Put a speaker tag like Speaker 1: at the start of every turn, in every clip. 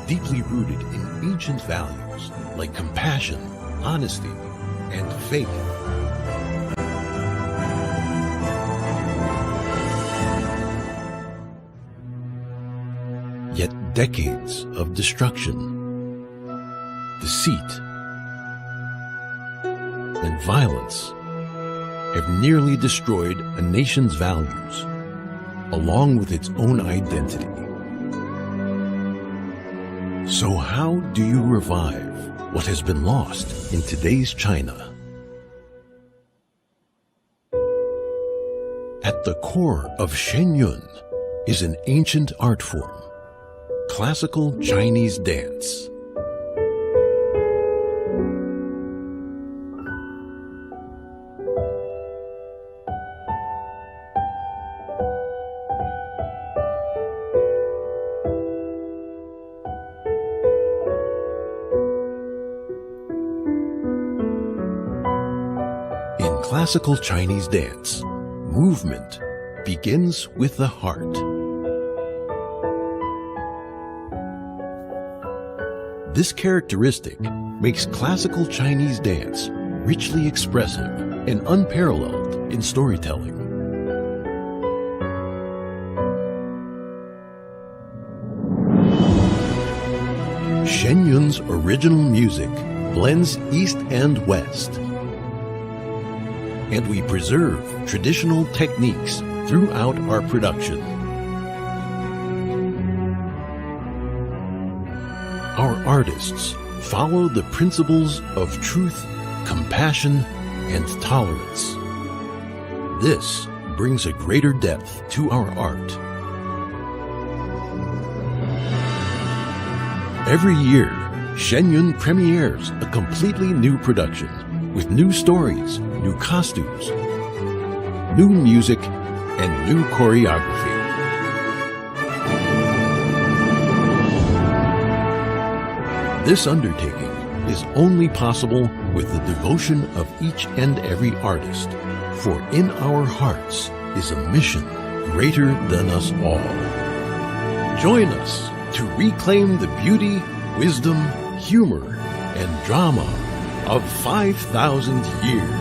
Speaker 1: deeply rooted in ancient values like compassion, honesty, and faith. Yet decades of destruction, deceit, and violence have nearly destroyed a nation's values, along with its own identity. So how do you revive what has been lost in today's China? At the core of Shenyun is an ancient art form, classical Chinese dance. In classical Chinese dance, movement begins with the heart. This characteristic makes classical Chinese dance richly expressive and unparalleled in storytelling. Shenyun's original music blends East and West, and we preserve traditional techniques throughout our production. Our artists follow the principles of truth, compassion, and tolerance. This brings a greater depth to our art. Every year, Shenyun premieres a completely new production with new stories, new costumes, new music, and new choreography. This undertaking is only possible with the devotion of each and every artist, for in our hearts is a mission greater than us all. Join us to reclaim the beauty, wisdom, humor, and drama of 5,000 years.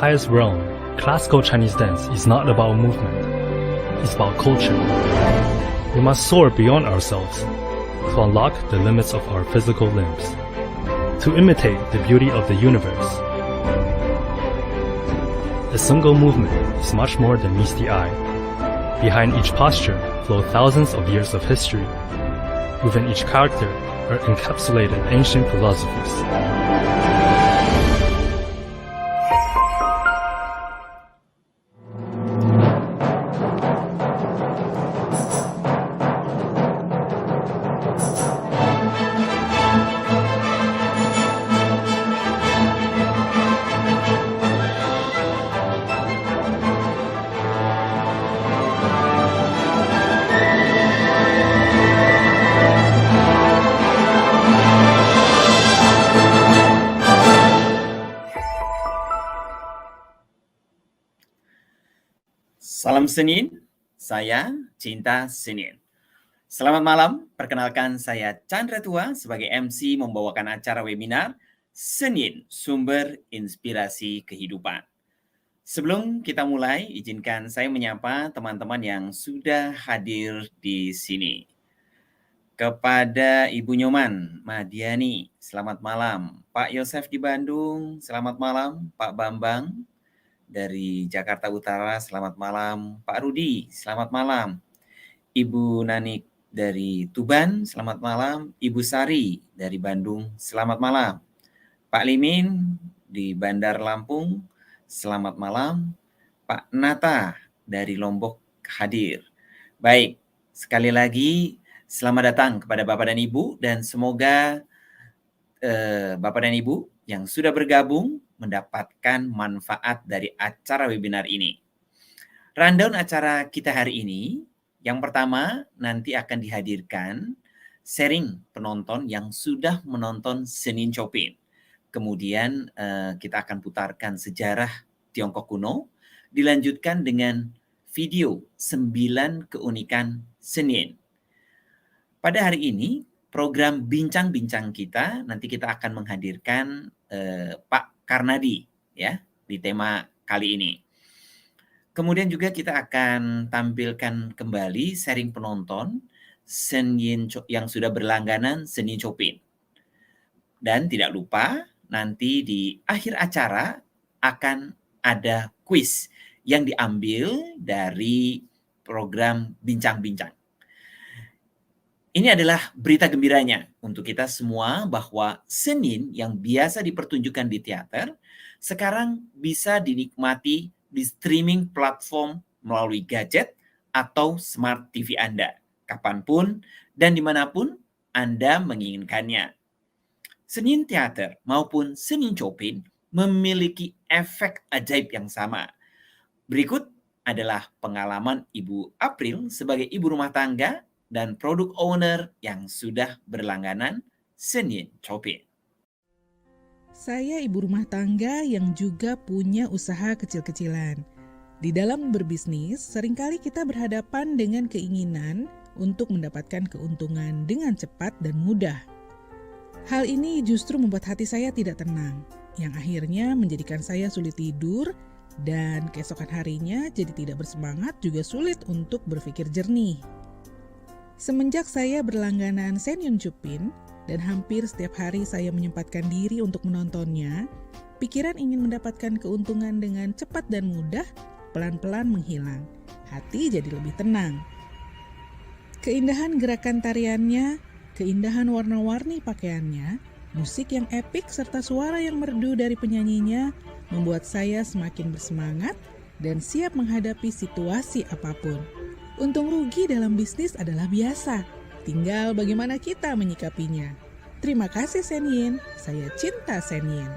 Speaker 2: Highest realm, classical Chinese dance is not about movement, it's about culture. We must soar beyond ourselves to unlock the limits of our physical limbs, to imitate the beauty of the universe. A single movement is much more than meets the eye. Behind each posture flow thousands of years of history. Within each character are encapsulated ancient philosophies.
Speaker 3: Salam Senin, saya Cinta Senin. Selamat malam, perkenalkan saya Chandra Tua sebagai MC membawakan acara webinar Senin, Sumber Inspirasi Kehidupan. Sebelum kita mulai, izinkan saya menyapa teman-teman yang sudah hadir di sini. Kepada Ibu Nyoman Madiani, selamat malam. Pak Yosef di Bandung, selamat malam. Pak Bambang dari Jakarta Utara, selamat malam. Pak Rudi, selamat malam. Ibu Nanik dari Tuban, selamat malam. Ibu Sari dari Bandung, selamat malam. Pak Limin di Bandar Lampung, selamat malam. Pak Nata dari Lombok hadir. Baik, sekali lagi selamat datang kepada Bapak dan Ibu dan semoga Bapak dan Ibu yang sudah bergabung mendapatkan manfaat dari acara webinar ini. Rundown acara kita hari ini, yang pertama nanti akan dihadirkan sharing penonton yang sudah menonton Senin Chopin. Kemudian kita akan putarkan sejarah Tiongkok kuno, dilanjutkan dengan video 9 keunikan Senin. Pada hari ini, program bincang-bincang kita, nanti kita akan menghadirkan Pak Karnadi ya di tema kali ini. Kemudian juga kita akan tampilkan kembali sharing penonton Senin yang sudah berlangganan Senin Chopin. Dan tidak lupa nanti di akhir acara akan ada kuis yang diambil dari program bincang-bincang. Ini adalah berita gembiranya untuk kita semua bahwa Senin yang biasa dipertunjukkan di teater sekarang bisa dinikmati di streaming platform melalui gadget atau smart TV Anda, kapanpun dan dimanapun Anda menginginkannya. Senin teater maupun Senin Chopin memiliki efek ajaib yang sama. Berikut adalah pengalaman Ibu April sebagai ibu rumah tangga dan produk owner yang sudah berlangganan Senin Chopin.
Speaker 4: Saya ibu rumah tangga yang juga punya usaha kecil-kecilan. Di dalam berbisnis, seringkali kita berhadapan dengan keinginan untuk mendapatkan keuntungan dengan cepat dan mudah. Hal ini justru membuat hati saya tidak tenang, yang akhirnya menjadikan saya sulit tidur dan keesokan harinya jadi tidak bersemangat, juga sulit untuk berpikir jernih. Semenjak saya berlangganan Senin Chopin dan hampir setiap hari saya menyempatkan diri untuk menontonnya, pikiran ingin mendapatkan keuntungan dengan cepat dan mudah pelan-pelan menghilang. Hati jadi lebih tenang. Keindahan gerakan tariannya, keindahan warna-warni pakaiannya, musik yang epik serta suara yang merdu dari penyanyinya membuat saya semakin bersemangat dan siap menghadapi situasi apapun. Untung rugi dalam bisnis adalah biasa, tinggal bagaimana kita menyikapinya. Terima kasih Senyin, saya cinta Senyin.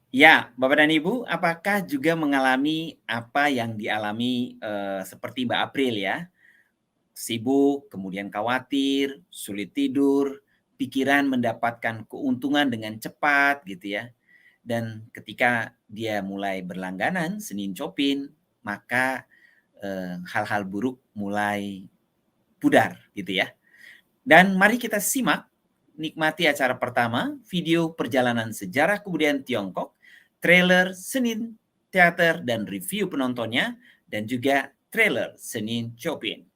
Speaker 3: Ya, Bapak dan Ibu, apakah juga mengalami apa yang dialami seperti Mbak April ya? Sibuk, kemudian khawatir, sulit tidur, pikiran mendapatkan keuntungan dengan cepat gitu ya. Dan ketika dia mulai berlangganan Senin Chopin, maka hal-hal buruk mulai pudar gitu ya. Dan mari kita simak, nikmati acara pertama, video perjalanan sejarah kebudayaan Tiongkok, trailer Senin Teater dan review penontonnya, dan juga trailer Senin Chopin.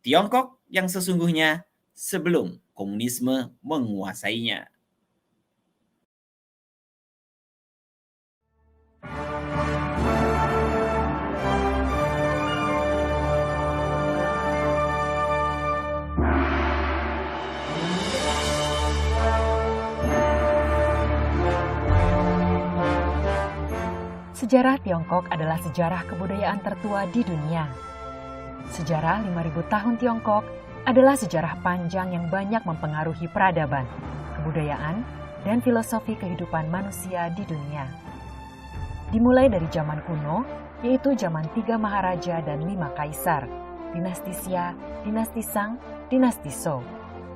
Speaker 3: Tiongkok yang sesungguhnya sebelum komunisme menguasainya.
Speaker 5: Sejarah Tiongkok adalah sejarah kebudayaan tertua di dunia. Sejarah 5.000 tahun Tiongkok adalah sejarah panjang yang banyak mempengaruhi peradaban, kebudayaan, dan filosofi kehidupan manusia di dunia. Dimulai dari zaman kuno, yaitu zaman 3 maharaja dan 5 kaisar, dinasti Xia, dinasti Shang, dinasti Zhou.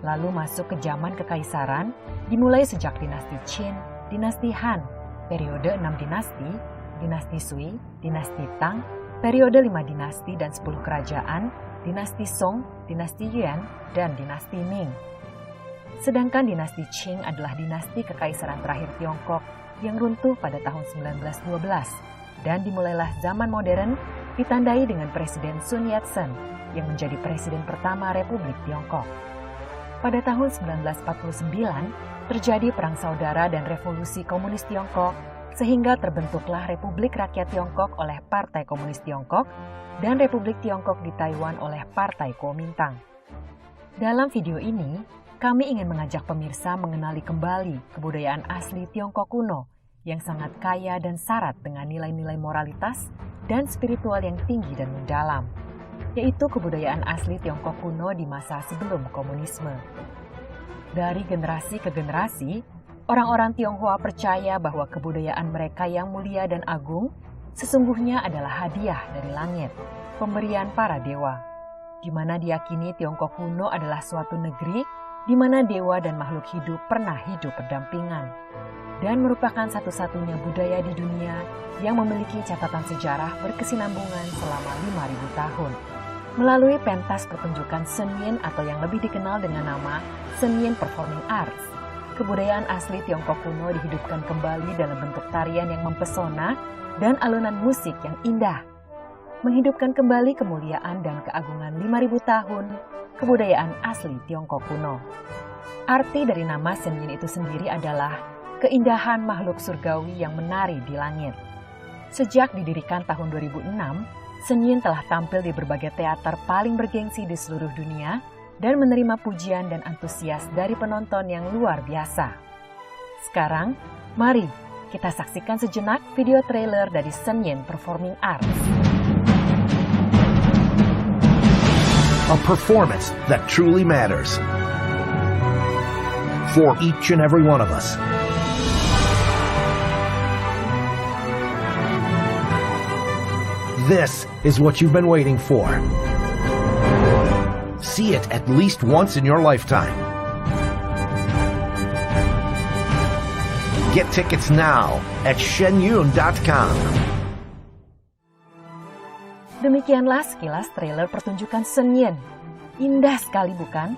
Speaker 5: Lalu masuk ke zaman kekaisaran, dimulai sejak dinasti Qin, dinasti Han, periode 6 dinasti, dinasti Sui, dinasti Tang, periode 5 dinasti dan 10 kerajaan, dinasti Song, dinasti Yuan, dan dinasti Ming. Sedangkan dinasti Qing adalah dinasti kekaisaran terakhir Tiongkok yang runtuh pada tahun 1912, dan dimulailah zaman modern ditandai dengan Presiden Sun Yat-sen yang menjadi presiden pertama Republik Tiongkok. Pada tahun 1949, terjadi perang saudara dan revolusi komunis Tiongkok, sehingga terbentuklah Republik Rakyat Tiongkok oleh Partai Komunis Tiongkok dan Republik Tiongkok di Taiwan oleh Partai Kuomintang. Dalam video ini, kami ingin mengajak pemirsa mengenali kembali kebudayaan asli Tiongkok kuno yang sangat kaya dan syarat dengan nilai-nilai moralitas dan spiritual yang tinggi dan mendalam, yaitu kebudayaan asli Tiongkok kuno di masa sebelum komunisme. Dari generasi ke generasi, orang-orang Tionghoa percaya bahwa kebudayaan mereka yang mulia dan agung sesungguhnya adalah hadiah dari langit, pemberian para dewa, di mana diyakini Tiongkok kuno adalah suatu negeri di mana dewa dan makhluk hidup pernah hidup berdampingan, dan merupakan satu-satunya budaya di dunia yang memiliki catatan sejarah berkesinambungan selama 5.000 tahun. Melalui pentas pertunjukan Senyin atau yang lebih dikenal dengan nama Senyin Performing Arts, kebudayaan asli Tiongkok kuno dihidupkan kembali dalam bentuk tarian yang mempesona dan alunan musik yang indah, menghidupkan kembali kemuliaan dan keagungan 5.000 tahun kebudayaan asli Tiongkok kuno. Arti dari nama Senyin itu sendiri adalah keindahan makhluk surgawi yang menari di langit. Sejak didirikan tahun 2006, Senyin telah tampil di berbagai teater paling bergengsi di seluruh dunia dan menerima pujian dan antusias dari penonton yang luar biasa. Sekarang, mari kita saksikan sejenak video trailer dari Senyin Performing Arts.
Speaker 6: A performance that truly matters for each and every one of us. This is what you've been waiting for. See it at least once in your lifetime. Get tickets now at shenyun.com.
Speaker 5: Demikianlah sekilas trailer pertunjukan Senyin. Indah sekali bukan?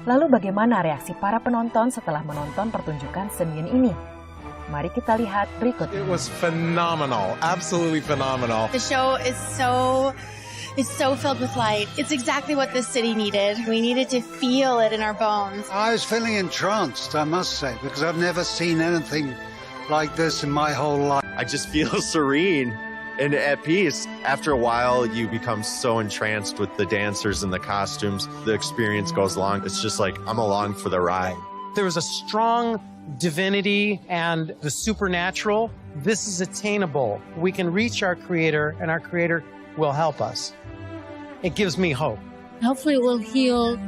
Speaker 5: Lalu bagaimana reaksi para penonton setelah menonton pertunjukan Senyin ini? Mari kita lihat berikut.
Speaker 7: It was phenomenal, absolutely phenomenal.
Speaker 8: The show is so filled with light. It's exactly what this city needed. We needed to feel it in our bones.
Speaker 9: I was feeling entranced, I must say, because I've never seen anything like this in my whole life.
Speaker 7: I just feel serene and at peace. After a while, you become so entranced with the dancers and the costumes. The experience goes along. It's just like I'm along for the ride.
Speaker 10: There was a strong divinity and the supernatural. This is attainable. We can reach our Creator, and our Creator will help us. It gives me hope.
Speaker 8: Hopefully it will heal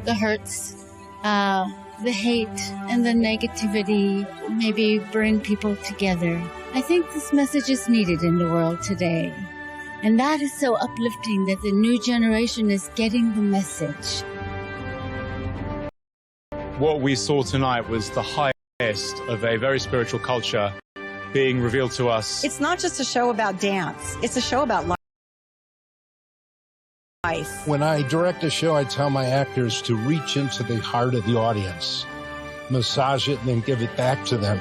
Speaker 8: the hurts, the hate, and the negativity, maybe bring people together. I think this message is needed in the world today. And that is so uplifting that the new generation is getting the message.
Speaker 11: What we saw tonight was the highest of a very spiritual culture being revealed to us.
Speaker 12: It's not just a show about dance. It's a show about life.
Speaker 13: When I direct a show, I tell my actors to reach into the heart of the audience, massage it, and then give it back to them.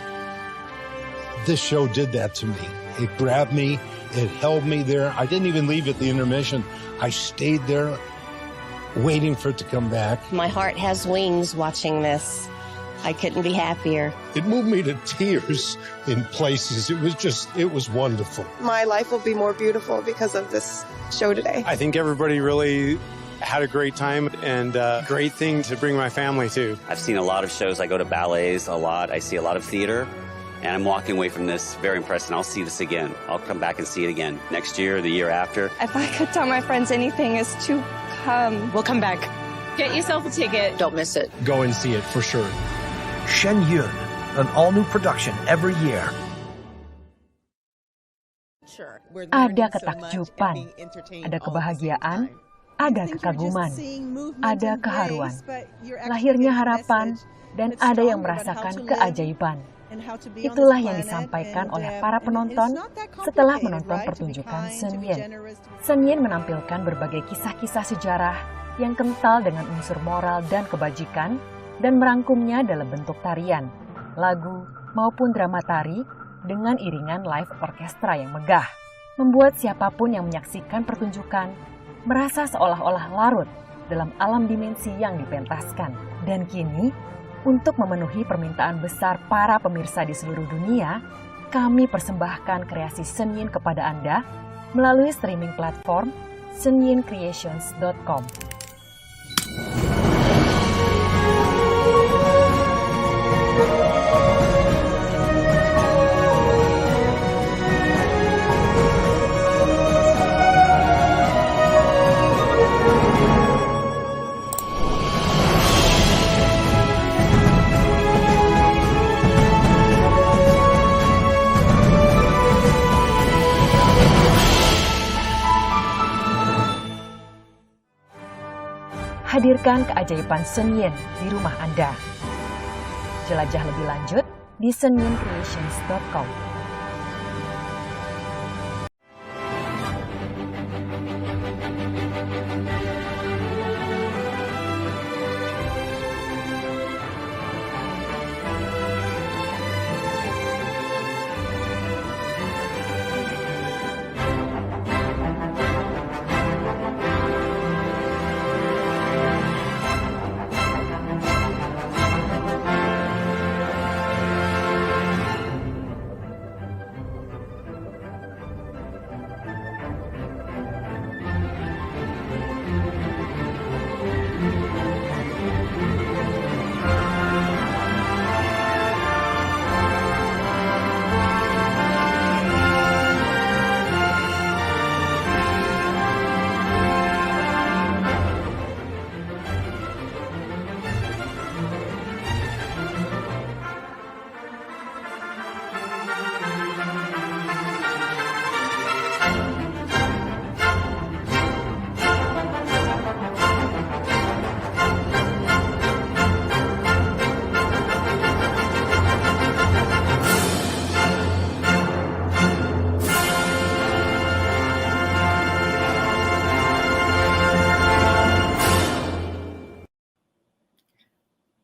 Speaker 13: This show did that to me. It grabbed me. It held me there. I didn't even leave at the intermission. I stayed there waiting for it to come back.
Speaker 14: My heart has wings watching this. I couldn't be happier.
Speaker 13: It moved me to tears in places. It was wonderful.
Speaker 12: My life will be more beautiful because of this show today.
Speaker 11: I think everybody really had a great time and a great thing to bring my family to.
Speaker 15: I've seen a lot of shows. I go to ballets a lot. I see a lot of theater. And I'm walking away from this very impressed, and I'll see this again. I'll come back and see it again next year, the year after.
Speaker 16: If I could tell my friends anything is to come.
Speaker 12: We'll come back.
Speaker 16: Get yourself a ticket.
Speaker 12: Don't miss it.
Speaker 13: Go and see it for sure.
Speaker 6: Shenyun, an all-new production every year.
Speaker 5: Ada ketakjuban, ada kebahagiaan, ada kekaguman, ada keharuan, lahirnya harapan, dan ada yang merasakan keajaiban. Itulah yang disampaikan oleh para penonton setelah menonton pertunjukan Senyin. Senyin menampilkan berbagai kisah-kisah sejarah yang kental dengan unsur moral dan kebajikan dan merangkumnya dalam bentuk tarian, lagu, maupun drama tari dengan iringan live orkestra yang megah, membuat siapapun yang menyaksikan pertunjukan merasa seolah-olah larut dalam alam dimensi yang dipentaskan. Dan kini, untuk memenuhi permintaan besar para pemirsa di seluruh dunia, kami persembahkan kreasi Senyin kepada Anda melalui streaming platform senyincreations.com. Hadirkan keajaiban Senyin di rumah Anda. Jelajah lebih lanjut di senyincreations.com.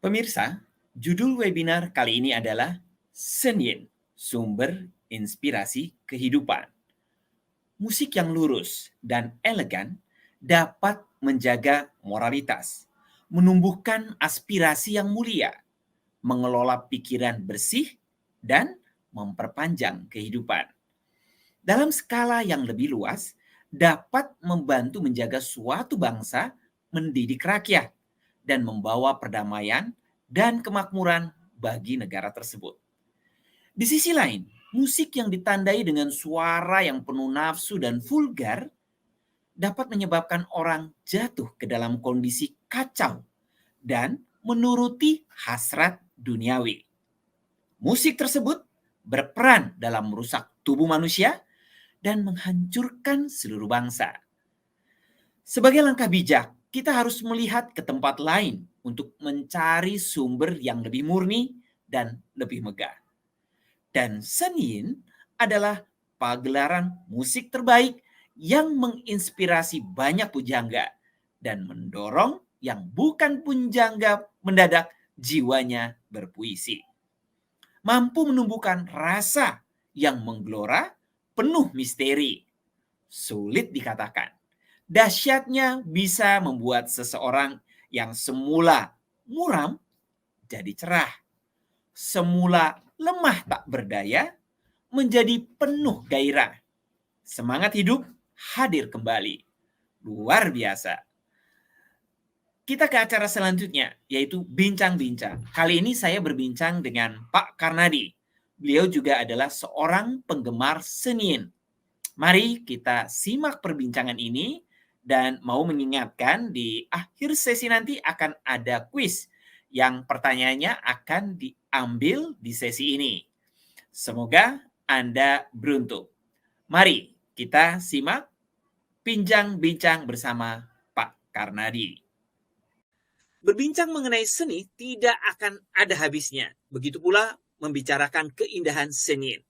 Speaker 3: Pemirsa, judul webinar kali ini adalah Senyin, Sumber Inspirasi Kehidupan. Musik yang lurus dan elegan dapat menjaga moralitas, menumbuhkan aspirasi yang mulia, mengelola pikiran bersih, dan memperpanjang kehidupan. Dalam skala yang lebih luas, dapat membantu menjaga suatu bangsa, mendidik rakyat, dan membawa perdamaian dan kemakmuran bagi negara tersebut. Di sisi lain, musik yang ditandai dengan suara yang penuh nafsu dan vulgar dapat menyebabkan orang jatuh ke dalam kondisi kacau dan menuruti hasrat duniawi. Musik tersebut berperan dalam merusak tubuh manusia dan menghancurkan seluruh bangsa. Sebagai langkah bijak, kita harus melihat ke tempat lain untuk mencari sumber yang lebih murni dan lebih megah. Dan Senyin adalah pagelaran musik terbaik yang menginspirasi banyak pujangga dan mendorong yang bukan pujangga mendadak jiwanya berpuisi. Mampu menumbuhkan rasa yang menggelora, penuh misteri. Sulit dikatakan. Dahsyatnya bisa membuat seseorang yang semula muram jadi cerah. Semula lemah tak berdaya menjadi penuh gairah. Semangat hidup hadir kembali. Luar biasa. Kita ke acara selanjutnya, yaitu Bincang-Bincang. Kali ini saya berbincang dengan Pak Karnadi. Beliau juga adalah seorang penggemar Senyin. Mari kita simak perbincangan ini. Dan mau mengingatkan di akhir sesi nanti akan ada kuis yang pertanyaannya akan diambil di sesi ini. Semoga Anda beruntung. Mari kita simak bincang-bincang bersama Pak Karnadi. Berbincang mengenai seni tidak akan ada habisnya. Begitu pula membicarakan keindahan Senyin.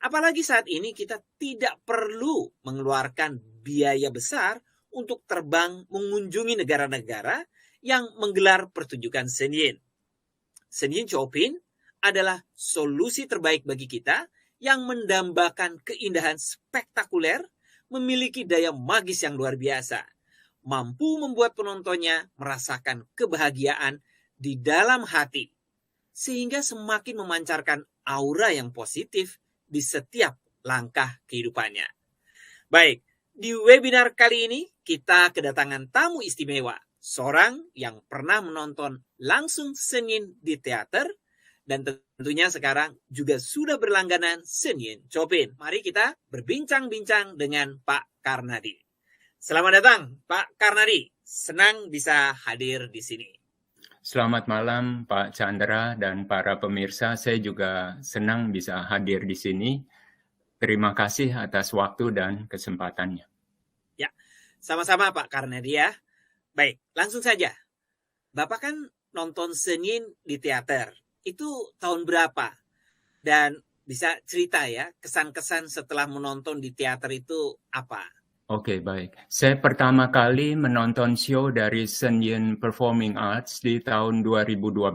Speaker 3: Apalagi saat ini kita tidak perlu mengeluarkan biaya besar untuk terbang mengunjungi negara-negara yang menggelar pertunjukan Senyin. Senyin Chopin adalah solusi terbaik bagi kita yang mendambakan keindahan spektakuler, memiliki daya magis yang luar biasa.
Speaker 17: mampu membuat penontonnya merasakan kebahagiaan di dalam hati, sehingga semakin memancarkan aura yang positif di setiap langkah kehidupannya. Baik, di webinar kali ini kita kedatangan tamu istimewa, seorang yang pernah menonton langsung Senin di teater, dan tentunya sekarang juga sudah berlangganan Senin Chopin. Mari kita berbincang-bincang dengan Pak Karnadi. Selamat datang, Pak Karnadi. Senang bisa hadir di sini.
Speaker 18: Selamat malam, Pak Chandra dan para pemirsa. Saya juga senang bisa hadir di sini. Terima kasih atas waktu dan kesempatannya.
Speaker 17: Ya, sama-sama Pak Karnadi ya. Baik, langsung saja. Bapak kan nonton Senin di teater. Itu tahun berapa? Dan bisa cerita ya, kesan-kesan setelah menonton di teater itu apa?
Speaker 18: Oke, baik. Saya pertama kali menonton show dari Senyum Performing Arts di tahun 2012.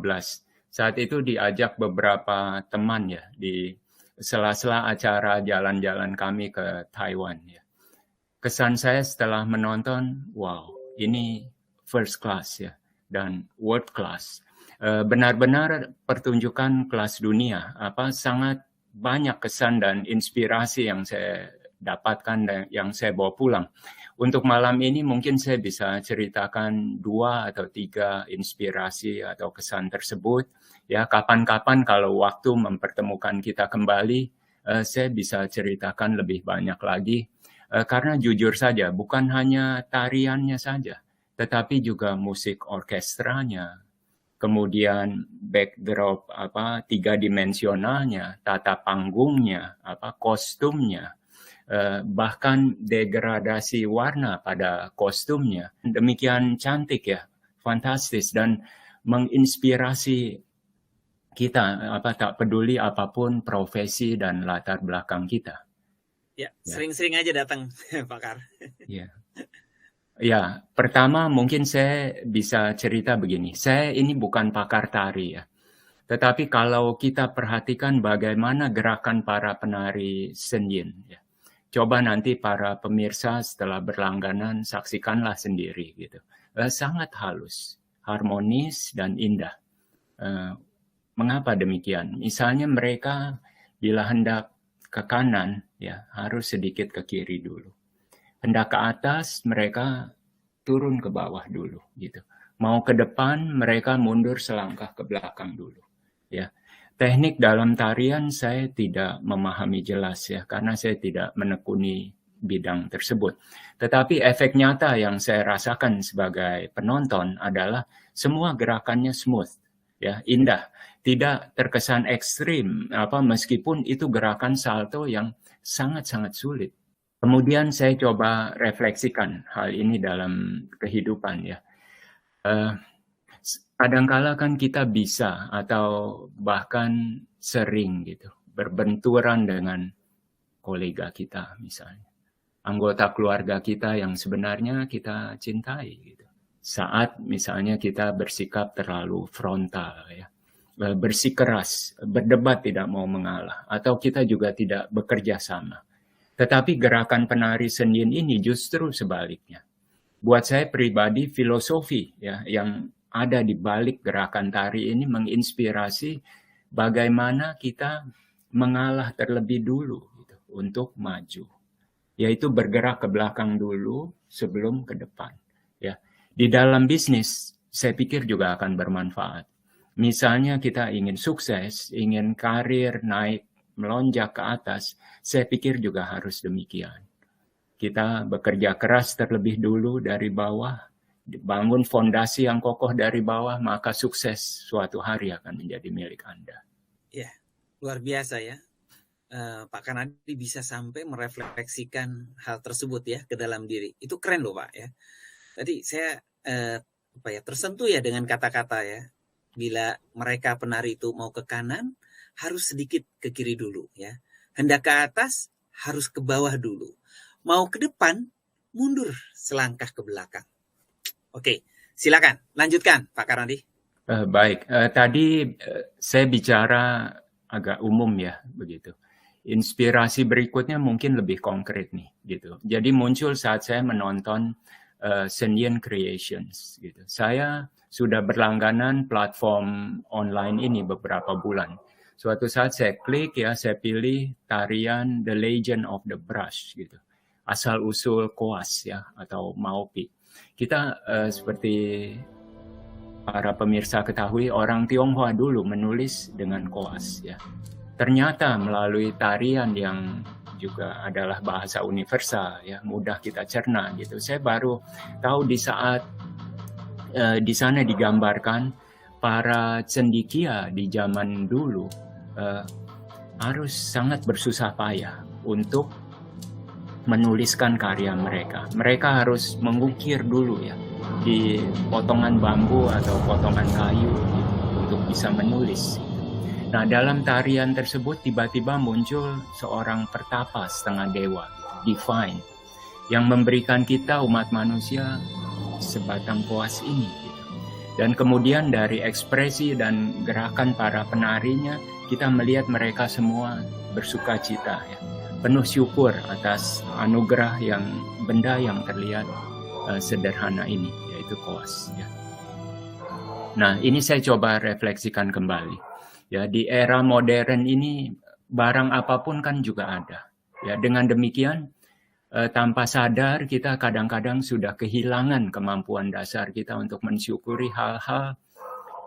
Speaker 18: Saat itu diajak beberapa teman ya, di sela-sela acara jalan-jalan kami ke Taiwan. Ya. Kesan saya setelah menonton, wow, ini first class ya, dan world class. Benar-benar pertunjukan kelas dunia. Sangat banyak kesan dan inspirasi yang saya dapatkan dan yang saya bawa pulang. Untuk malam ini mungkin saya bisa ceritakan 2 atau 3 inspirasi atau kesan tersebut. Ya, kapan-kapan kalau waktu mempertemukan kita kembali, saya bisa ceritakan lebih banyak lagi. Karena jujur saja, bukan hanya tariannya saja, tetapi juga musik orkestranya, kemudian backdrop 3-dimensionalnya, tata panggungnya, kostumnya, bahkan degradasi warna pada kostumnya. Demikian cantik ya, fantastis dan menginspirasi kita, tak peduli apapun profesi dan latar belakang kita.
Speaker 17: Ya, sering-sering aja datang Pak Kar.
Speaker 18: Ya. Ya, pertama mungkin saya bisa cerita begini. Saya ini bukan pakar tari ya. Tetapi kalau kita perhatikan bagaimana gerakan para penari Senyum ya. Coba nanti para pemirsa setelah berlangganan saksikanlah sendiri gitu. Sangat halus, harmonis dan indah. Mengapa demikian? Misalnya mereka bila hendak ke kanan ya harus sedikit ke kiri dulu. Hendak ke atas, mereka turun ke bawah dulu, gitu. Mau ke depan, mereka mundur selangkah ke belakang dulu, ya. Teknik dalam tarian saya tidak memahami jelas ya, karena saya tidak menekuni bidang tersebut. Tetapi efek nyata yang saya rasakan sebagai penonton adalah semua gerakannya smooth, ya, indah, tidak terkesan ekstrim, meskipun itu gerakan salto yang sangat-sangat sulit. Kemudian saya coba refleksikan hal ini dalam kehidupan ya. Kadangkala kan kita bisa atau bahkan sering gitu berbenturan dengan kolega kita misalnya. Anggota keluarga kita yang sebenarnya kita cintai gitu. Saat misalnya kita bersikap terlalu frontal ya. Bersikeras, berdebat tidak mau mengalah. Atau kita juga tidak bekerja sama. Tetapi gerakan penari Senyum ini justru sebaliknya. Buat saya pribadi filosofi ya yang ada di balik gerakan tari ini menginspirasi bagaimana kita mengalah terlebih dulu gitu, untuk maju. Yaitu bergerak ke belakang dulu sebelum ke depan. Ya. Di dalam bisnis saya pikir juga akan bermanfaat. Misalnya kita ingin sukses, ingin karir naik, melonjak ke atas, saya pikir juga harus demikian. Kita bekerja keras terlebih dulu dari bawah, bangun fondasi yang kokoh dari bawah, maka sukses suatu hari akan menjadi milik Anda.
Speaker 17: Ya, luar biasa ya. Pak Karnadi bisa sampai merefleksikan hal tersebut ya ke dalam diri. Itu keren loh Pak ya. Tadi saya tersentuh ya dengan kata-kata ya. Bila mereka penari itu mau ke kanan, harus sedikit ke kiri dulu ya. Hendak ke atas, harus ke bawah dulu. Mau ke depan, mundur selangkah ke belakang. Oke, silakan lanjutkan Pak Karnadi.
Speaker 18: Baik, tadi saya bicara agak umum ya begitu. Inspirasi berikutnya mungkin lebih konkret nih gitu. Jadi muncul saat saya menonton Sendian Creations gitu. Saya sudah berlangganan platform online ini beberapa bulan. Suatu saat saya klik ya, saya pilih tarian The Legend of the Brush gitu. Asal usul koas ya atau maopi. Kita seperti para pemirsa ketahui, orang Tionghoa dulu menulis dengan koas ya. Ternyata melalui tarian yang juga adalah bahasa universal ya, mudah kita cerna gitu. Saya baru tahu di saat di sana digambarkan para cendekia di zaman dulu harus sangat bersusah payah untuk menuliskan karya mereka. Mereka harus mengukir dulu ya di potongan bambu atau potongan kayu gitu, untuk bisa menulis. Nah, dalam tarian tersebut tiba-tiba muncul seorang pertapa setengah dewa, gitu, divine, yang memberikan kita umat manusia sebatang koas ini. Gitu. Dan kemudian dari ekspresi dan gerakan para penarinya, kita melihat mereka semua bersuka cita, ya, penuh syukur atas anugerah yang benda yang terlihat sederhana ini, yaitu koas. Ya. Nah, ini saya coba refleksikan kembali. Ya, di era modern ini barang apapun kan juga ada. Ya, dengan demikian tanpa sadar kita kadang-kadang sudah kehilangan kemampuan dasar kita untuk mensyukuri hal-hal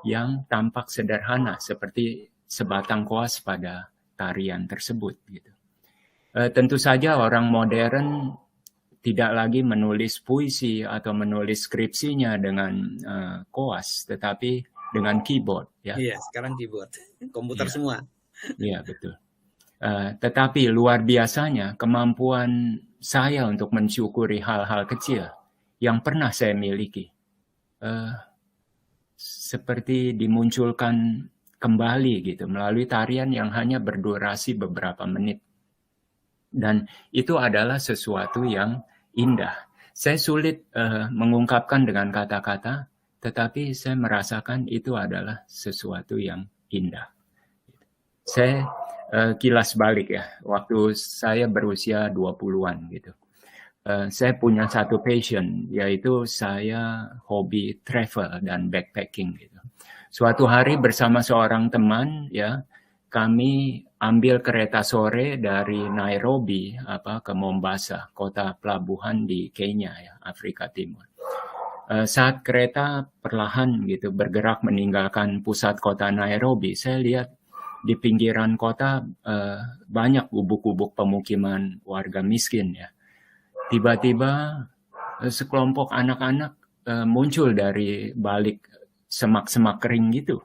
Speaker 18: yang tampak sederhana seperti sebatang koas pada tarian tersebut. Gitu. Tentu saja orang modern tidak lagi menulis puisi atau menulis skripsinya dengan koas, tetapi dengan keyboard. Ya.
Speaker 17: Iya, sekarang keyboard, komputer semua.
Speaker 18: Iya, betul. Tetapi luar biasanya kemampuan saya untuk mensyukuri hal-hal kecil yang pernah saya miliki. Seperti dimunculkan kembali gitu melalui tarian yang hanya berdurasi beberapa menit. Dan itu adalah sesuatu yang indah. Saya sulit mengungkapkan dengan kata-kata, tetapi saya merasakan itu adalah sesuatu yang indah. Saya kilas balik ya, waktu saya berusia 20-an gitu. Saya punya satu passion, yaitu saya hobi travel dan backpacking gitu. Suatu hari bersama seorang teman ya, kami ambil kereta sore dari Nairobi ke Mombasa, kota pelabuhan di Kenya ya, Afrika Timur. Saat kereta perlahan gitu bergerak meninggalkan pusat kota Nairobi, saya lihat di pinggiran kota banyak gubuk-gubuk pemukiman warga miskin ya. Tiba-tiba sekelompok anak-anak muncul dari balik semak-semak kering gitu.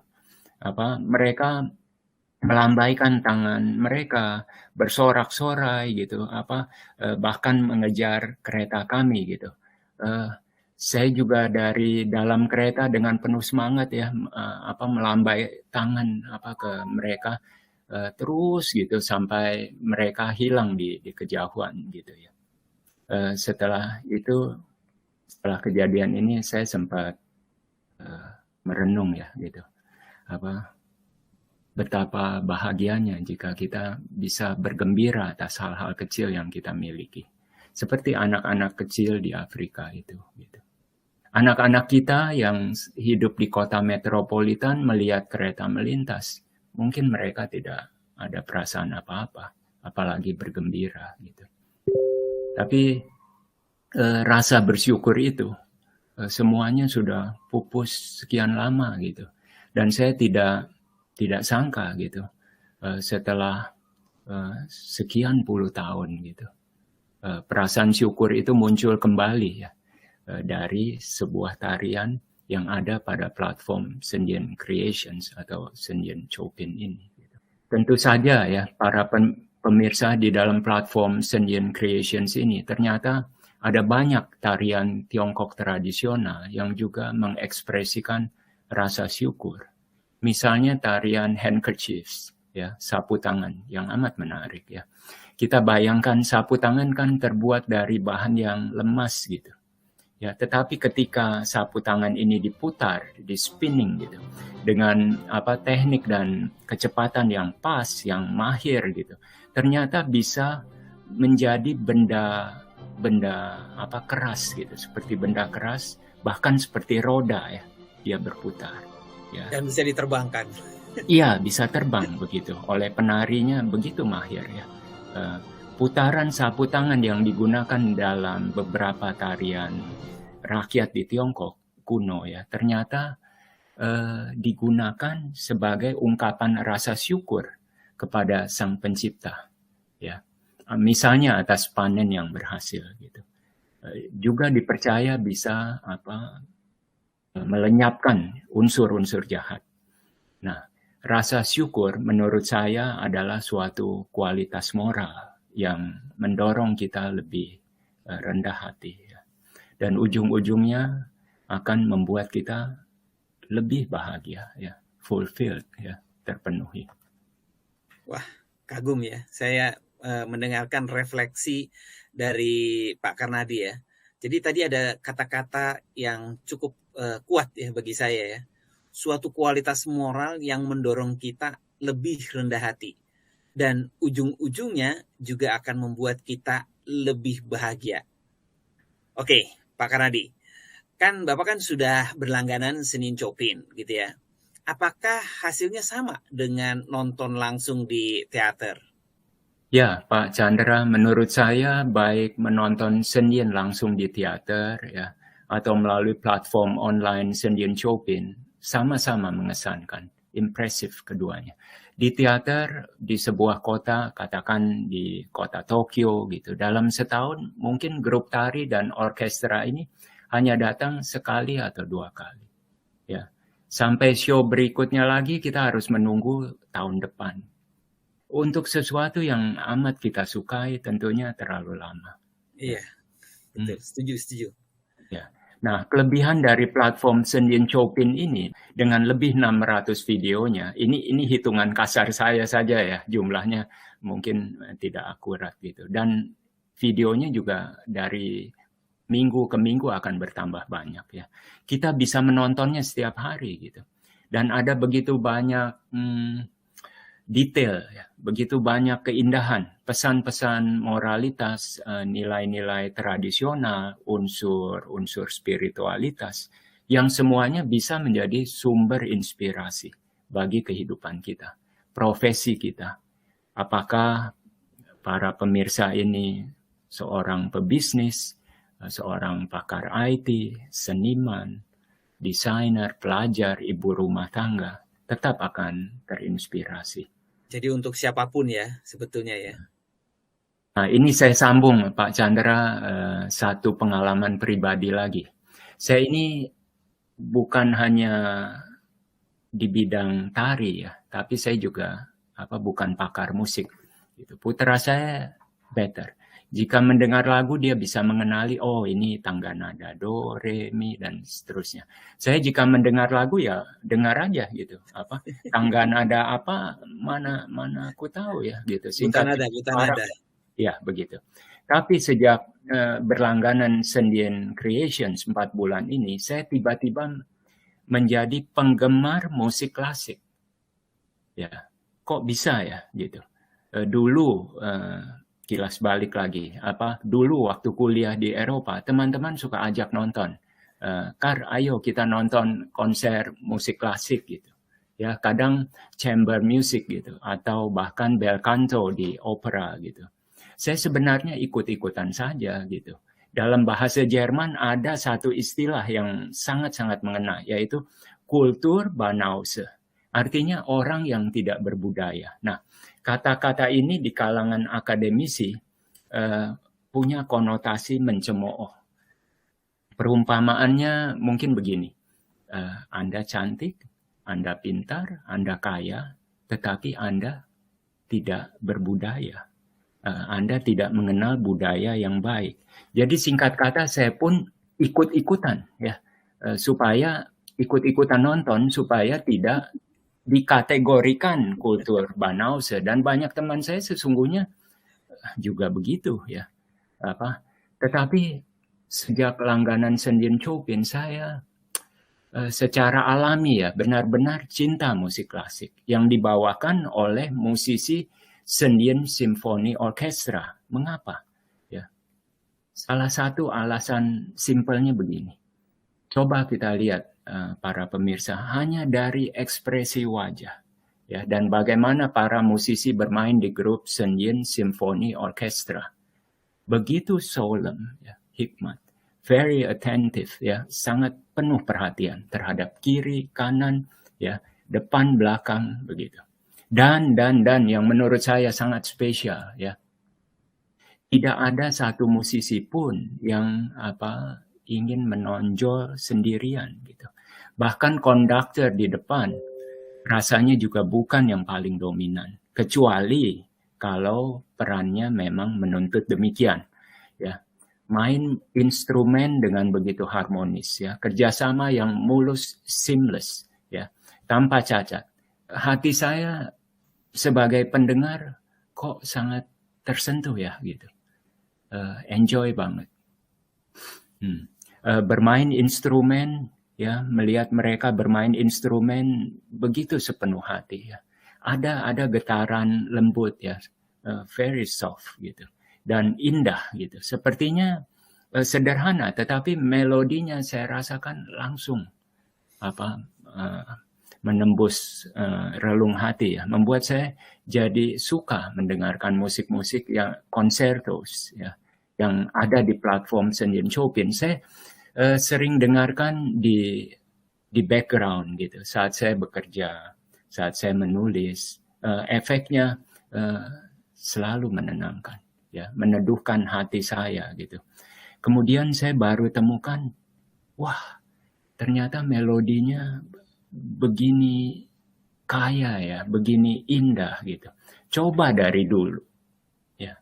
Speaker 18: Mereka melambaikan tangan mereka, bersorak-sorai gitu, bahkan mengejar kereta kami gitu. Saya juga dari dalam kereta dengan penuh semangat ya, melambai tangan ke mereka terus gitu sampai mereka hilang di kejauhan gitu ya. Setelah itu, setelah kejadian ini saya sempat merenung ya gitu, betapa bahagianya jika kita bisa bergembira atas hal-hal kecil yang kita miliki, seperti anak-anak kecil di Afrika itu gitu. Anak-anak kita yang hidup di kota metropolitan melihat kereta melintas, mungkin mereka tidak ada perasaan apa-apa, apalagi bergembira gitu. Tapi rasa bersyukur itu semuanya sudah pupus sekian lama gitu. Dan saya tidak sangka gitu, setelah sekian puluh tahun gitu, perasaan syukur itu muncul kembali ya. Dari sebuah tarian yang ada pada platform Sendian Creations atau Sendian Chopin ini. Tentu saja ya, para pemirsa di dalam platform Sendian Creations ini ternyata ada banyak tarian Tiongkok tradisional yang juga mengekspresikan rasa syukur. Misalnya tarian handkerchiefs, ya, sapu tangan yang amat menarik ya. Kita bayangkan sapu tangan kan terbuat dari bahan yang lemas gitu. Ya, tetapi ketika sapu tangan ini diputar, di spinning gitu, dengan teknik dan kecepatan yang pas, yang mahir gitu, ternyata bisa menjadi benda benda keras gitu, seperti benda keras, bahkan seperti roda ya, dia berputar. Ya.
Speaker 17: Dan bisa diterbangkan.
Speaker 18: Iya, bisa terbang begitu. Oleh penarinya begitu mahir ya. Putaran sapu tangan yang digunakan dalam beberapa tarian rakyat di Tiongkok kuno ya, ternyata digunakan sebagai ungkapan rasa syukur kepada Sang Pencipta. Ya, misalnya atas panen yang berhasil gitu. Juga dipercaya bisa melenyapkan unsur-unsur jahat. Nah, rasa syukur menurut saya adalah suatu kualitas moral yang mendorong kita lebih rendah hati. Ya. Dan ujung-ujungnya akan membuat kita lebih bahagia, ya, fulfilled, ya, terpenuhi.
Speaker 17: Wah, kagum ya. Saya mendengarkan refleksi dari Pak Karnadi ya. Jadi tadi ada kata-kata yang cukup kuat ya bagi saya ya. Suatu kualitas moral yang mendorong kita lebih rendah hati. Dan ujung-ujungnya juga akan membuat kita lebih bahagia. Oke, Pak Karnadi. Kan Bapak kan sudah berlangganan Senin Chopin gitu ya. Apakah hasilnya sama dengan nonton langsung di teater?
Speaker 18: Ya, Pak Chandra, menurut saya baik menonton Senin langsung di teater ya, atau melalui platform online Senin Chopin, sama-sama mengesankan, impresif keduanya. Di teater, di sebuah kota, katakan di kota Tokyo gitu, dalam setahun mungkin grup tari dan orkestra ini hanya datang sekali atau 2 kali. Ya. Sampai show berikutnya lagi kita harus menunggu tahun depan. Untuk sesuatu yang amat kita sukai tentunya terlalu lama.
Speaker 17: Iya, betul. Setuju.
Speaker 18: Ya. Nah, kelebihan dari platform Senin Chopin ini dengan lebih 600 videonya, ini hitungan kasar saya saja ya, jumlahnya mungkin tidak akurat gitu. Dan videonya juga dari minggu ke minggu akan bertambah banyak ya. Kita bisa menontonnya setiap hari gitu. Dan ada begitu banyak detail ya, begitu banyak keindahan, pesan-pesan moralitas, nilai-nilai tradisional, unsur spiritualitas yang semuanya bisa menjadi sumber inspirasi bagi kehidupan kita, profesi kita. Apakah para pemirsa ini seorang pebisnis, seorang pakar IT, seniman, desainer, pelajar, ibu rumah tangga, tetap akan terinspirasi.
Speaker 17: Jadi untuk siapapun ya sebetulnya ya.
Speaker 18: Nah, ini saya sambung Pak Chandra satu pengalaman pribadi lagi. Saya ini bukan hanya di bidang tari ya, tapi saya juga bukan pakar musik. Gitu. Putra saya better. Jika mendengar lagu dia bisa mengenali, oh ini tangga nada do, re, mi dan seterusnya. Saya jika mendengar lagu ya dengar aja gitu. Tangga nada apa mana aku tahu ya gitu.
Speaker 17: Bukan nada.
Speaker 18: Ya begitu. Tapi sejak berlangganan Sendian Creations 4 bulan ini, saya tiba-tiba menjadi penggemar musik klasik. Ya, kok bisa ya gitu. Dulu kilas balik lagi. Dulu waktu kuliah di Eropa, teman-teman suka ajak nonton. Ayo kita nonton konser musik klasik gitu. Ya, kadang chamber music gitu atau bahkan bel canto di opera gitu. Saya sebenarnya ikut-ikutan saja gitu. Dalam bahasa Jerman ada satu istilah yang sangat-sangat mengena, yaitu Kulturbanause. Artinya orang yang tidak berbudaya. Nah, kata-kata ini di kalangan akademisi punya konotasi mencemooh. Perumpamaannya mungkin begini, Anda cantik, Anda pintar, Anda kaya, tetapi Anda tidak berbudaya. Anda tidak mengenal budaya yang baik. Jadi singkat kata saya pun ikut-ikutan ya, supaya ikut-ikutan nonton supaya tidak dikategorikan Kulturbanause, dan banyak teman saya sesungguhnya juga begitu ya. Tetapi sejak langganan Senin Chopin saya secara alami ya benar-benar cinta musik klasik yang dibawakan oleh musisi Senin Symphony Orchestra. Mengapa? Ya. Salah satu alasan simpelnya begini. Coba kita lihat para pemirsa, hanya dari ekspresi wajah. Ya, dan bagaimana para musisi bermain di grup Senyin Symphony Orchestra. Begitu solemn, ya, hikmat, very attentive, ya, sangat penuh perhatian terhadap kiri, kanan, ya, depan, belakang, begitu. Dan yang menurut saya sangat spesial, ya. Tidak ada satu musisi pun yang ingin menonjol sendirian gitu. Bahkan konduktor di depan rasanya juga bukan yang paling dominan, kecuali kalau perannya memang menuntut demikian. Ya, main instrumen dengan begitu harmonis, ya, kerjasama yang mulus, seamless, ya, tanpa cacat. Hati saya sebagai pendengar kok sangat tersentuh ya gitu. Enjoy banget. Bermain instrumen, ya, melihat mereka bermain instrumen begitu sepenuh hati, ya. Ada getaran lembut, ya, very soft gitu, dan indah gitu. Sepertinya sederhana, tetapi melodinya saya rasakan langsung menembus relung hati, ya, membuat saya jadi suka mendengarkan musik-musik yang concertos, ya, yang ada di platform Senyin Chopin. Saya sering dengarkan di background gitu saat saya bekerja, saat saya menulis. Efeknya selalu menenangkan, ya, meneduhkan hati saya gitu. Kemudian saya baru temukan, wah, ternyata melodinya begini kaya, ya, begini indah gitu. Coba dari dulu, ya.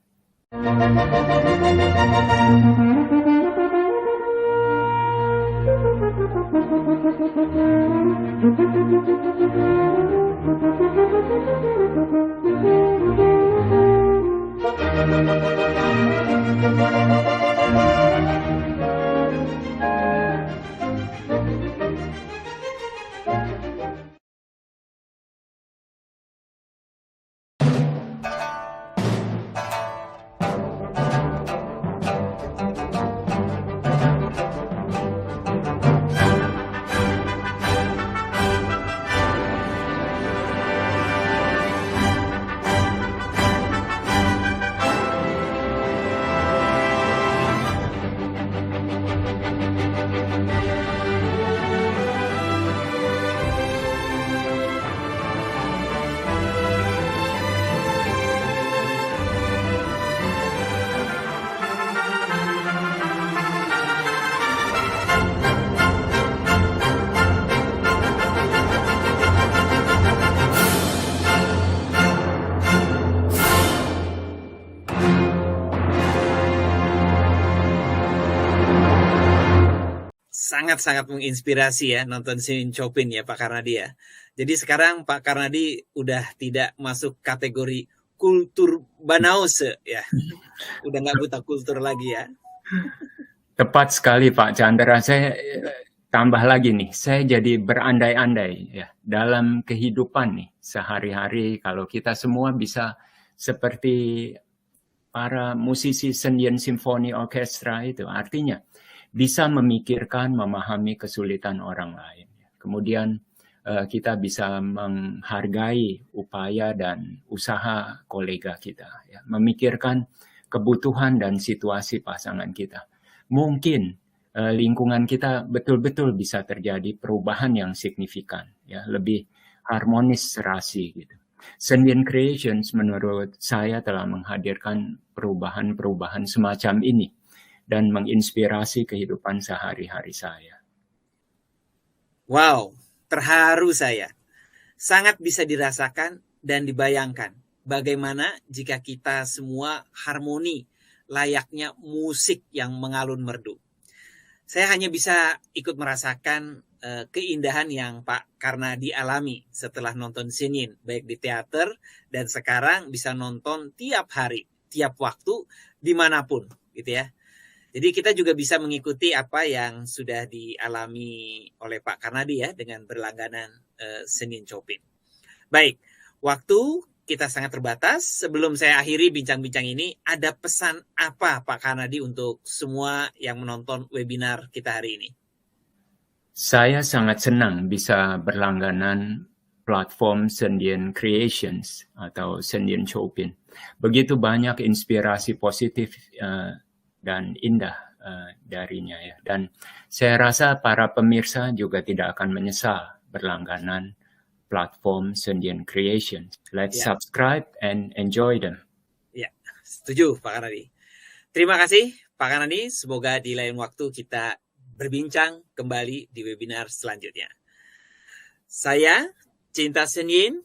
Speaker 17: Sangat-sangat menginspirasi ya nonton Senyin Chopin ya Pak Karnadi ya. Jadi sekarang Pak Karnadi udah tidak masuk kategori kultur Banause ya. Udah nggak buta kultur lagi ya.
Speaker 18: Tepat sekali Pak Chandra. Saya tambah lagi nih, saya jadi berandai-andai ya dalam kehidupan nih sehari-hari kalau kita semua bisa seperti para musisi Senyin Symphony Orchestra itu, artinya bisa memikirkan, memahami kesulitan orang lain. Kemudian kita bisa menghargai upaya dan usaha kolega kita, ya, memikirkan kebutuhan dan situasi pasangan kita. Mungkin lingkungan kita betul-betul bisa terjadi perubahan yang signifikan, ya, lebih harmonis serasi gitu. Senyin Creations menurut saya telah menghadirkan perubahan-perubahan semacam ini dan menginspirasi kehidupan sehari-hari saya.
Speaker 17: Wow, terharu saya. Sangat bisa dirasakan dan dibayangkan bagaimana jika kita semua harmoni layaknya musik yang mengalun merdu. Saya hanya bisa ikut merasakan keindahan yang Pak Karnadi alami setelah nonton Senyin, baik di teater dan sekarang bisa nonton tiap hari, tiap waktu, dimanapun gitu ya. Jadi kita juga bisa mengikuti apa yang sudah dialami oleh Pak Karnadi ya dengan berlangganan Senyin Chopin. Baik, waktu kita sangat terbatas. Sebelum saya akhiri bincang-bincang ini, ada pesan apa Pak Karnadi untuk semua yang menonton webinar kita hari ini?
Speaker 18: Saya sangat senang bisa berlangganan platform Sendian Creations atau Sendian Chopin. Begitu banyak inspirasi positif dan indah darinya ya. Dan saya rasa para pemirsa juga tidak akan menyesal berlangganan platform Sendian Creations. Let's subscribe and enjoy them.
Speaker 17: Ya, setuju Pak Karnadi. Terima kasih Pak Karnadi. Semoga di lain waktu kita berbincang kembali di webinar selanjutnya. Saya cinta Senyin.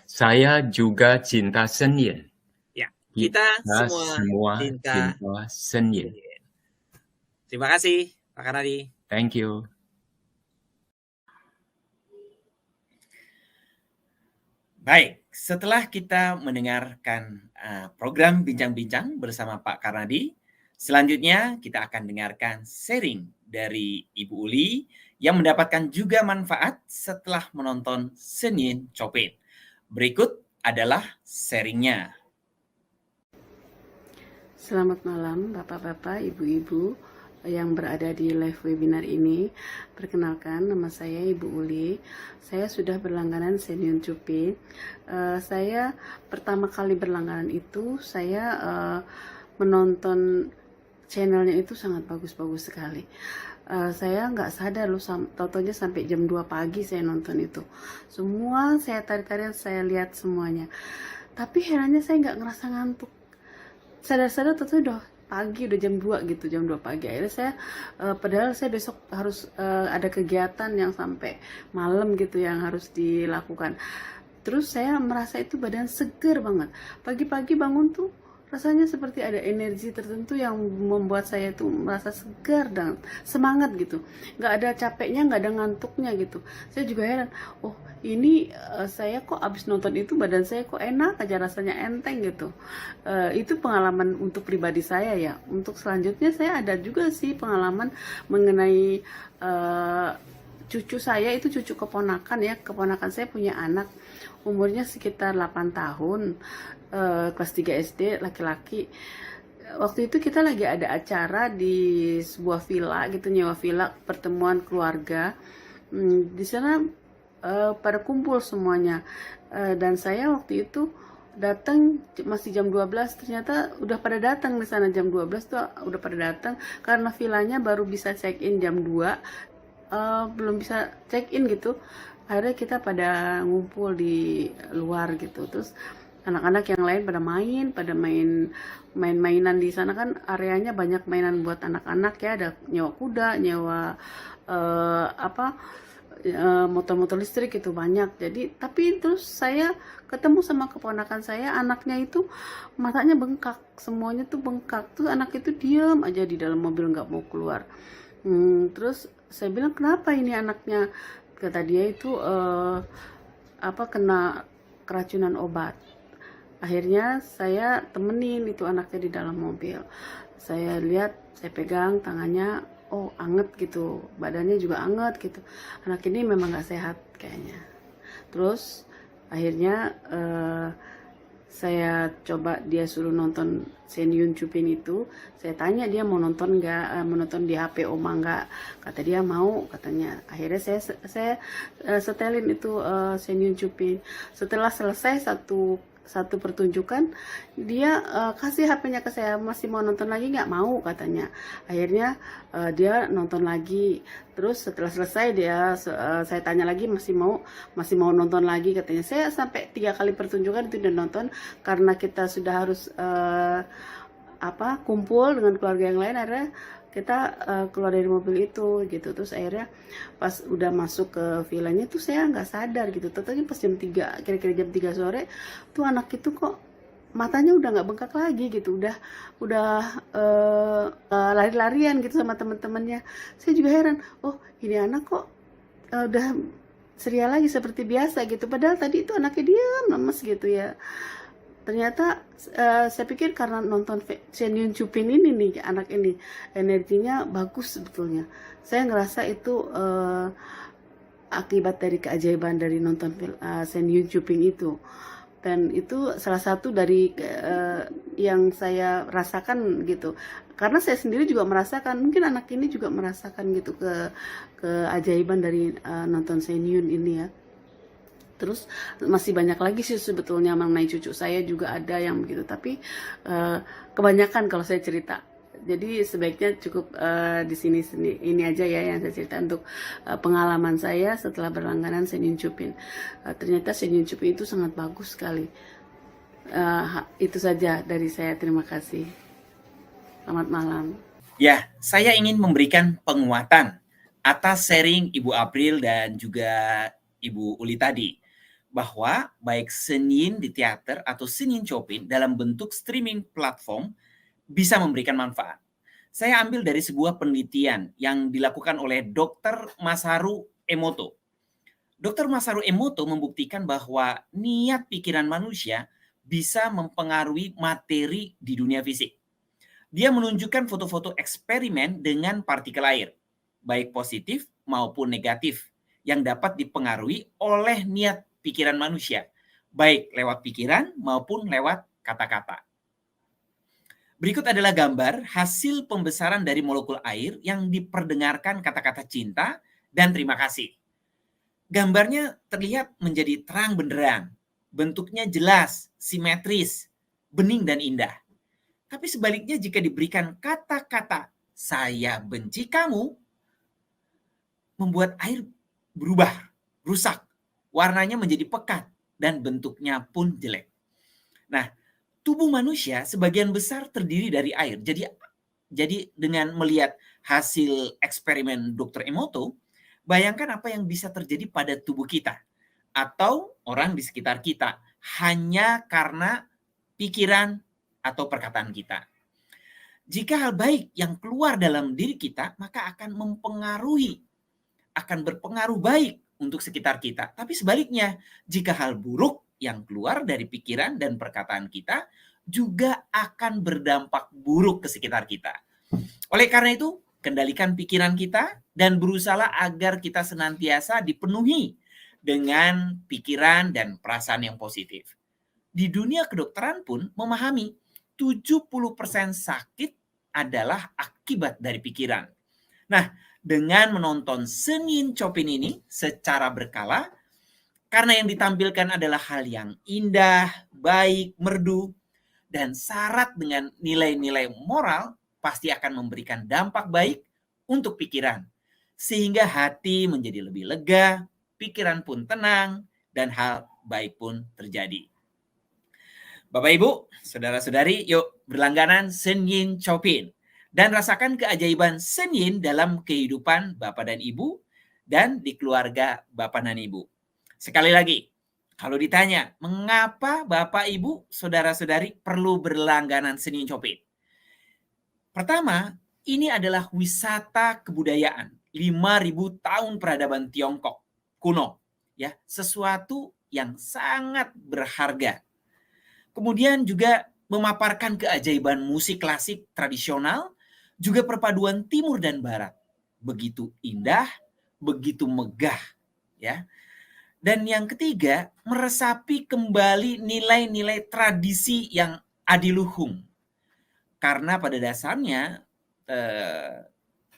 Speaker 18: Saya juga cinta Senyin.
Speaker 17: Ya, kita semua cinta
Speaker 18: Senyin.
Speaker 17: Terima kasih Pak Karnadi.
Speaker 18: Thank you.
Speaker 3: Baik, setelah kita mendengarkan program bincang-bincang bersama Pak Karnadi, selanjutnya kita akan dengarkan sharing dari Ibu Uli yang mendapatkan juga manfaat setelah menonton Senyin Chopin. Berikut adalah sharingnya.
Speaker 19: Selamat malam Bapak-Bapak, Ibu-Ibu yang berada di live webinar ini. Perkenalkan, nama saya Ibu Uli. Saya sudah berlangganan Senyin Chopin. Saya pertama kali berlangganan itu, saya menonton channelnya itu sangat bagus-bagus sekali. Saya nggak sadar loh, taunya sampai jam 2 pagi saya nonton itu. Semua saya tarik-tarik, saya lihat semuanya. Tapi herannya saya nggak ngerasa ngantuk. Sadar-sadar tau udah pagi, udah jam 2 gitu, jam 2 pagi. Akhirnya saya, padahal saya besok harus ada kegiatan yang sampai malam gitu yang harus dilakukan. Terus saya merasa itu badan seger banget. Pagi-pagi bangun tuh rasanya seperti ada energi tertentu yang membuat saya tuh merasa segar dan semangat gitu. Nggak ada capeknya, nggak ada ngantuknya gitu. Saya juga heran, oh ini saya kok abis nonton itu badan saya kok enak aja, rasanya enteng gitu. Itu pengalaman untuk pribadi saya ya. Untuk selanjutnya saya ada juga sih pengalaman mengenai cucu saya, itu cucu keponakan ya. Keponakan saya punya anak umurnya sekitar 8 tahun, kelas 3 SD, laki-laki. Waktu itu kita lagi ada acara di sebuah villa gitu, nyewa villa, pertemuan keluarga. Di sana pada kumpul semuanya. Dan saya waktu itu datang masih jam 12, ternyata udah pada datang di sana jam 12 tuh udah pada datang, karena villanya baru bisa check in jam 2, belum bisa check in gitu. Akhirnya kita pada ngumpul di luar gitu. Terus anak-anak yang lain pada main-mainan di sana, kan areanya banyak mainan buat anak-anak ya, ada nyewa kuda, nyewa motor-motor listrik itu banyak. Jadi tapi terus saya ketemu sama keponakan saya, anaknya itu matanya bengkak, semuanya tuh bengkak. Tuh anak itu diam aja di dalam mobil, nggak mau keluar. Terus saya bilang, kenapa ini anaknya? Kata dia itu kena keracunan obat. Akhirnya saya temenin itu anaknya di dalam mobil. Saya lihat, saya pegang tangannya, oh anget gitu, badannya juga anget gitu. Anak ini memang nggak sehat kayaknya. Terus akhirnya saya coba dia suruh nonton Senyin Chopin itu. Saya tanya dia mau nonton nggak, mau nonton di HP Oma nggak. Kata dia mau, katanya. Akhirnya saya setelin itu Senyin Chopin. Setelah selesai satu pertunjukan, dia kasih HP-nya ke saya, masih mau nonton lagi nggak? Mau, katanya. Akhirnya dia nonton lagi. Terus setelah selesai saya tanya lagi, masih mau nonton lagi, katanya. Saya sampai 3 kali pertunjukan itu udah nonton, karena kita sudah harus kumpul dengan keluarga yang lain. Akhirnya kita keluar dari mobil itu gitu. Terus akhirnya pas udah masuk ke villanya tuh saya nggak sadar gitu. Tentunya pas jam 3, kira-kira jam 3 sore tuh anak itu kok matanya udah nggak bengkak lagi gitu, udah lari-larian gitu sama teman-temannya. Saya juga heran, oh ini anak kok udah ceria lagi seperti biasa gitu, padahal tadi itu anaknya diam lemes gitu ya. Ternyata saya pikir karena nonton Senyin Chopin ini nih, anak ini energinya bagus sebetulnya. Saya ngerasa itu akibat dari keajaiban dari nonton Senyin Chopin itu. Dan itu salah satu dari yang saya rasakan gitu. Karena saya sendiri juga merasakan, mungkin anak ini juga merasakan gitu keajaiban dari nonton Senyun ini ya. Terus masih banyak lagi sih sebetulnya mengenai cucu saya juga ada yang begitu, tapi kebanyakan kalau saya cerita. Jadi sebaiknya cukup di sini ini aja ya yang saya cerita untuk pengalaman saya setelah berlangganan Senyun Chupin. Ternyata Senyun Chupin itu sangat bagus sekali. Itu saja dari saya. Terima kasih. Selamat malam.
Speaker 3: Ya, saya ingin memberikan penguatan atas sharing Ibu April dan juga Ibu Uli tadi, bahwa baik Senyun di teater atau Senyun Chopin dalam bentuk streaming platform bisa memberikan manfaat. Saya ambil dari sebuah penelitian yang dilakukan oleh Dr. Masaru Emoto. Dr. Masaru Emoto membuktikan bahwa niat pikiran manusia bisa mempengaruhi materi di dunia fisik. Dia menunjukkan foto-foto eksperimen dengan partikel air, baik positif maupun negatif, yang dapat dipengaruhi oleh niat pikiran manusia, baik lewat pikiran maupun lewat kata-kata. Berikut adalah gambar hasil pembesaran dari molekul air yang diperdengarkan kata-kata cinta dan terima kasih. Gambarnya terlihat menjadi terang benderang, bentuknya jelas, simetris, bening dan indah. Tapi sebaliknya jika diberikan kata-kata saya benci kamu, membuat air berubah, rusak, warnanya menjadi pekat dan bentuknya pun jelek. Nah, tubuh manusia sebagian besar terdiri dari air. Jadi dengan melihat hasil eksperimen Dr. Emoto, bayangkan apa yang bisa terjadi pada tubuh kita atau orang di sekitar kita hanya karena pikiran atau perkataan kita. Jika hal baik yang keluar dalam diri kita, maka akan berpengaruh baik untuk sekitar kita. Tapi sebaliknya, jika hal buruk yang keluar dari pikiran dan perkataan kita juga akan berdampak buruk ke sekitar kita. Oleh karena itu, kendalikan pikiran kita dan berusaha agar kita senantiasa dipenuhi dengan pikiran dan perasaan yang positif. Di dunia kedokteran pun memahami 70% sakit adalah akibat dari pikiran. Nah, dengan menonton Senyun Chopin ini secara berkala, karena yang ditampilkan adalah hal yang indah, baik, merdu, dan syarat dengan nilai-nilai moral, pasti akan memberikan dampak baik untuk pikiran. Sehingga hati menjadi lebih lega, pikiran pun tenang, dan hal baik pun terjadi. Bapak Ibu, saudara-saudari, yuk berlangganan Senyun Chopin. Dan rasakan keajaiban Senyun dalam kehidupan Bapak dan Ibu, dan di keluarga Bapak dan Ibu. Sekali lagi, kalau ditanya, mengapa Bapak, Ibu, saudara-saudari perlu berlangganan Senyun Chopin? Pertama, ini adalah wisata kebudayaan. 5.000 tahun peradaban Tiongkok kuno. Ya, sesuatu yang sangat berharga. Kemudian juga memaparkan keajaiban musik klasik tradisional, juga perpaduan timur dan barat. Begitu indah, begitu megah. Ya. Dan yang ketiga, meresapi kembali nilai-nilai tradisi yang adiluhung. Karena pada dasarnya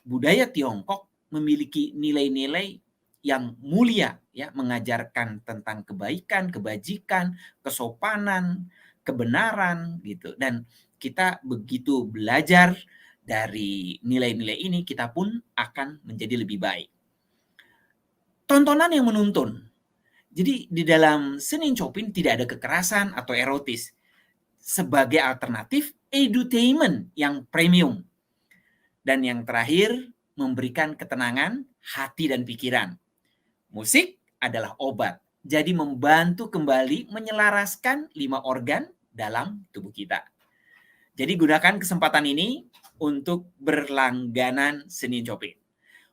Speaker 3: budaya Tiongkok memiliki nilai-nilai yang mulia, ya, mengajarkan tentang kebaikan, kebajikan, kesopanan, kebenaran gitu. Dan kita begitu belajar dari nilai-nilai ini, kita pun akan menjadi lebih baik. Tontonan yang menuntun. Jadi di dalam Senyun Chopin tidak ada kekerasan atau erotis. Sebagai alternatif, edutainment yang premium. Dan yang terakhir, memberikan ketenangan hati dan pikiran. Musik adalah obat. Jadi membantu kembali menyelaraskan 5 organ dalam tubuh kita. Jadi gunakan kesempatan ini untuk berlangganan Senyun Chopin.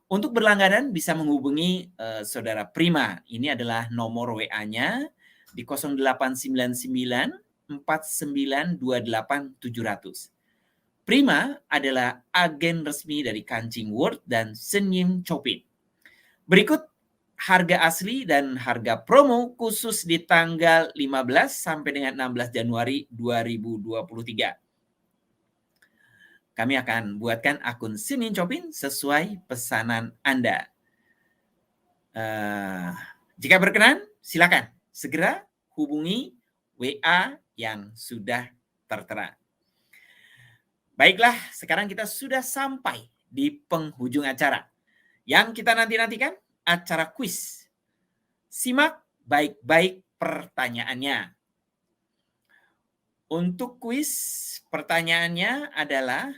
Speaker 3: Untuk berlangganan bisa menghubungi Saudara Prima. Ini adalah nomor WA-nya di 0899 4928 700. Prima adalah agen resmi dari Kancing World dan Senyun Chopin. Berikut harga asli dan harga promo khusus di tanggal 15 sampai dengan 16 Januari 2023. Kami akan buatkan akun Senin Chopin sesuai pesanan Anda. Jika berkenan, silakan segera hubungi WA yang sudah tertera. Baiklah, sekarang kita sudah sampai di penghujung acara. Yang kita nanti-nantikan, acara kuis. Simak baik-baik pertanyaannya. Untuk kuis, pertanyaannya adalah,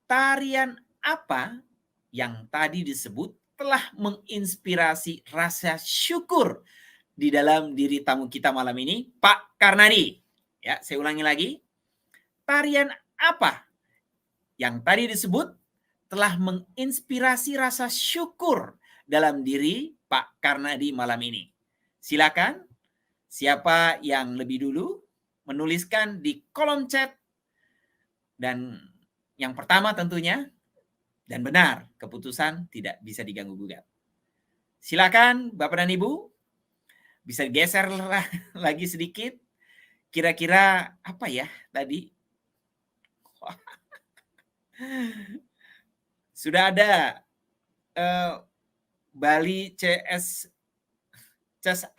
Speaker 3: tarian apa yang tadi disebut telah menginspirasi rasa syukur di dalam diri tamu kita malam ini, Pak Karnadi? Ya, saya ulangi lagi. Tarian apa yang tadi disebut telah menginspirasi rasa syukur dalam diri Pak Karnadi malam ini? Silakan, siapa yang lebih dulu menuliskan di kolom chat. Dan yang pertama tentunya, dan benar, keputusan tidak bisa diganggu-gugat. Silakan Bapak dan Ibu, bisa geser lagi sedikit. Kira-kira apa ya tadi? Sudah ada Bali CS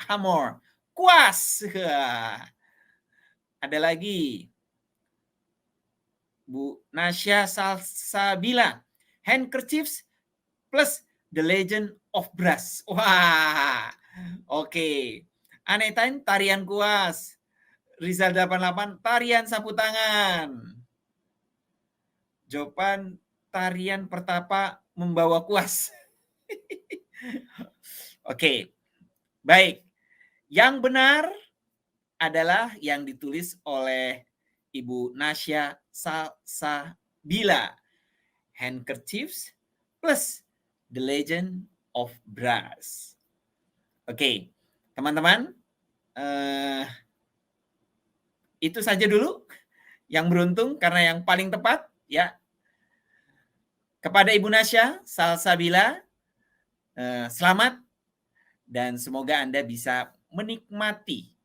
Speaker 3: Hamor, kuas. Ada lagi Bu Nasya Salsabila, handkerchiefs plus The Legend of Brass. Wah, oke. Anetain, tarian kuas. Rizal 88, tarian sapu tangan. Jopan, tarian pertapa membawa kuas. Oke, baik. Yang benar adalah yang ditulis oleh Ibu Nasya Salsabila, handkerchiefs plus The Legend of Brass. Oke, teman-teman, itu saja dulu yang beruntung karena yang paling tepat, ya. Kepada Ibu Nasya Salsabila, selamat dan semoga Anda bisa menikmati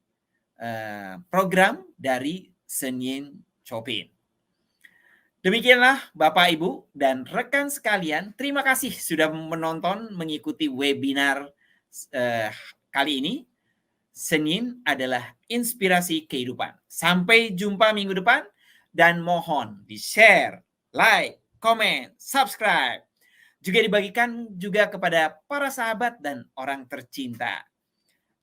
Speaker 3: program dari Senin Chopin. Demikianlah Bapak, Ibu, dan rekan sekalian, terima kasih sudah menonton, mengikuti webinar kali ini. Senin adalah inspirasi kehidupan. Sampai jumpa minggu depan, dan mohon di-share, like, komen, subscribe. Juga dibagikan juga kepada para sahabat dan orang tercinta.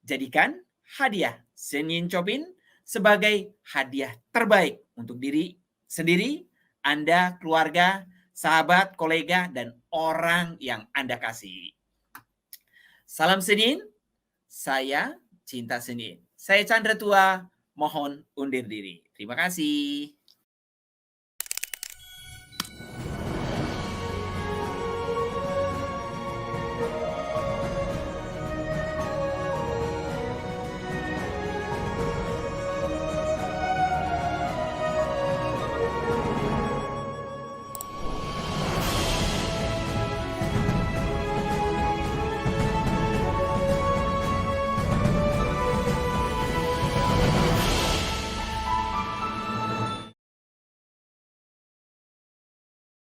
Speaker 3: Jadikan hadiah Senin Chopin sebagai hadiah terbaik untuk diri sendiri, Anda, keluarga, sahabat, kolega, dan orang yang Anda kasih. Salam Senin, saya cinta Senin. Saya Chandra Tua, mohon undur diri. Terima kasih.